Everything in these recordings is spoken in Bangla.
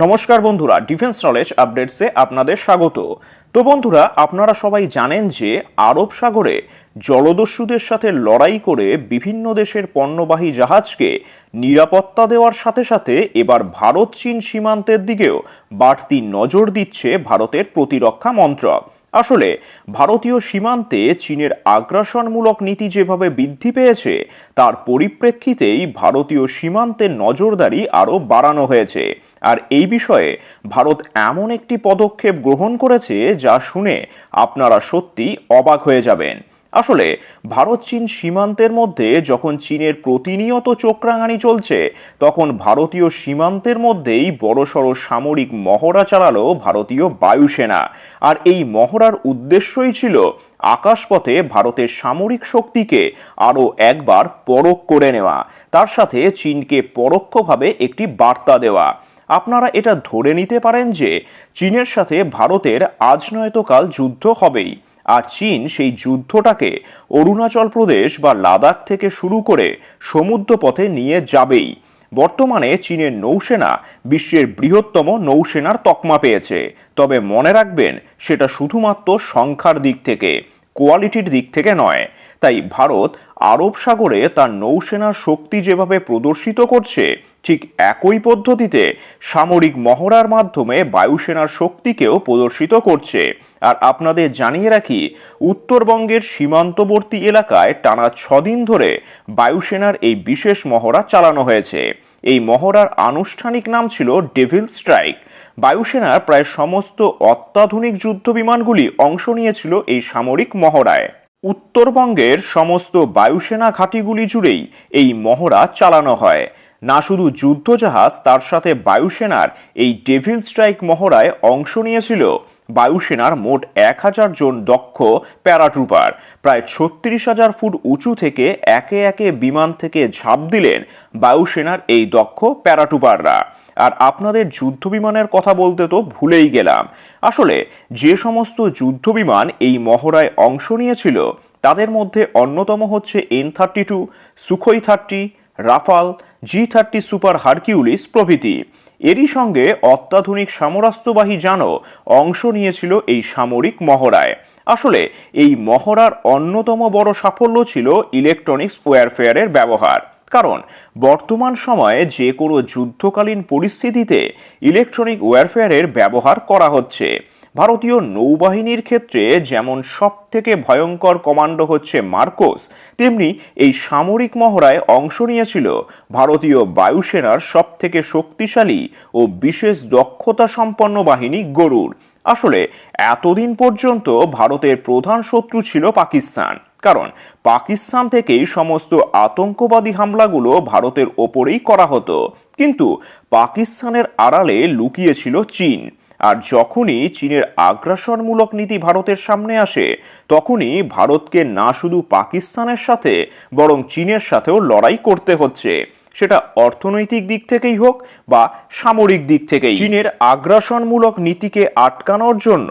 নমস্কার বন্ধুরা, ডিফেন্স নলেজ আপডেটসে আপনাদের স্বাগত। তো বন্ধুরা, আপনারা সবাই জানেন যে আরব সাগরে জলদস্যুদের সাথে লড়াই করে বিভিন্ন দেশের পণ্যবাহী জাহাজকে নিরাপত্তা দেওয়ার সাথে সাথে এবার ভারত চীন সীমান্তের দিকেও বাড়তি নজর দিচ্ছে ভারতের প্রতিরক্ষা মন্ত্রক। আসলে ভারতীয় সীমান্তে চীনের আগ্রাসনমূলক নীতি যেভাবে বৃদ্ধি পেয়েছে তার পরিপ্রেক্ষিতেই ভারতীয় সীমান্তে নজরদারি আরও বাড়ানো হয়েছে। আর এই বিষয়ে ভারত এমন একটি পদক্ষেপ গ্রহণ করেছে যা শুনে আপনারা সত্যি অবাক হয়ে যাবেন। আসলে ভারত চীন সীমান্তের মধ্যে যখন চীনের প্রতিনিয়ত চোখরাঙানি চলছে, তখন ভারতীয় সীমান্তের মধ্যেই বড়সড় সামরিক মহড়া চালালো ভারতীয় বায়ুসেনা। আর এই মহড়ার উদ্দেশ্যই ছিল আকাশপথে ভারতের সামরিক শক্তিকে আরও একবার পরখ করে নেওয়া, তার সাথে চীনকে পরোক্ষভাবে একটি বার্তা দেওয়া। আপনারা এটা ধরে নিতে পারেন যে চীনের সাথে ভারতের আজ নয়তো কাল যুদ্ধ হবেই, আর চীন সেই যুদ্ধটাকে অরুণাচল প্রদেশ বা লাদাখ থেকে শুরু করে সমুদ্রপথে নিয়ে যাবেই। বর্তমানে চীনের নৌসেনা বিশ্বের বৃহত্তম নৌসেনার তকমা পেয়েছে, তবে মনে রাখবেন সেটা শুধুমাত্র সংখ্যার দিক থেকে, কোয়ালিটির দিক থেকে নয়। তাই ভারত আরব সাগরে তার নৌসেনার শক্তি যেভাবে প্রদর্শিত করছে, ঠিক একই পদ্ধতিতে সামরিক মহড়ার মাধ্যমে বায়ুসেনার শক্তিকেও প্রদর্শিত করছে। আর আপনাদের জানিয়ে রাখি, উত্তরবঙ্গের সীমান্তবর্তী এলাকায় টানা 6 দিন ধরে বায়ুসেনার এই বিশেষ মহড়া চালানো হয়েছে। এই মহড়ার আনুষ্ঠানিক নাম ছিল ডেভিল স্ট্রাইক। বায়ুসেনার প্রায় সমস্ত অত্যাধুনিক যুদ্ধ বিমানগুলি অংশ নিয়েছিল এই সামরিক মহড়ায়। উত্তরবঙ্গের সমস্ত বায়ুসেনা ঘাঁটিগুলি জুড়েই এই মহড়া চালানো হয়। না শুধু যুদ্ধজাহাজ, তার সাথে বায়ুসেনার এই ডেভিল স্ট্রাইক মহড়ায় অংশ নিয়েছিল বায়ুসেনার মোট 1000 জন দক্ষ প্যারাট্রুপার। প্রায় 36,000 ফুট উঁচু থেকে একে একে বিমান থেকে ঝাঁপ দিলেন বায়ুসেনার এই দক্ষ প্যারাট্রুপাররা। আর আপনাদের যুদ্ধ বিমানের কথা বলতে তো ভুলেই গেলাম। আসলে যে সমস্ত যুদ্ধ বিমান এই মহড়ায় অংশ নিয়েছিল তাদের মধ্যে অন্যতম হচ্ছে N-32, Sukhoi 30, Rafale, G-30 super Hercules প্রভৃতি। এরই সঙ্গে অত্যাধুনিক সমরাস্ত্রবাহী যানও অংশ নিয়েছিল এই সামরিক মহড়ায়। আসলে এই মহড়ার অন্যতম বড় সাফল্য ছিল ইলেকট্রনিক্স ওয়্যারফেয়ারের ব্যবহার। কারণ বর্তমান সময়ে যে কোনো যুদ্ধকালীন পরিস্থিতিতে ইলেকট্রনিক ওয়্যারফেয়ারের ব্যবহার করা হচ্ছে। ভারতীয় নৌবাহিনীর ক্ষেত্রে যেমন সব থেকে ভয়ঙ্কর কমান্ডো হচ্ছে মার্কোস, তেমনি এই সামরিক মহড়ায় অংশ নিয়েছিল ভারতীয় বায়ুসেনার সব থেকে শক্তিশালী ও বিশেষ দক্ষতা সম্পন্ন বাহিনী গরুড়। আসলে এতদিন পর্যন্ত ভারতের প্রধান শত্রু ছিল পাকিস্তান, কারণ পাকিস্তান থেকেই সমস্ত আতঙ্কবাদী হামলাগুলো ভারতের ওপরেই করা হতো। কিন্তু পাকিস্তানের আড়ালে লুকিয়েছিল চীন। আর যখনই চীনের আগ্রাসনমূলক নীতি ভারতের সামনে আসে, তখনই ভারতকে না শুধু পাকিস্তানের সাথে বরং চীনের সাথেও লড়াই করতে হচ্ছে, সেটা অর্থনৈতিক দিক থেকেই হোক বা সামরিক দিক থেকেই। চীনের আগ্রাসনমূলক নীতিকে আটকানোর জন্য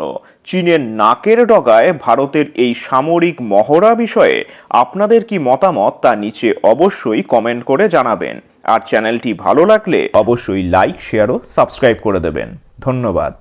চীনের নাকের ডগায় ভারতের এই সামরিক মহড়া বিষয়ে আপনাদের কি মতামত তা নিচে অবশ্যই কমেন্ট করে জানাবেন। আর চ্যানেলটি ভালো লাগলে অবশ্যই লাইক, শেয়ার ও সাবস্ক্রাইব করে দেবেন। ধন্যবাদ।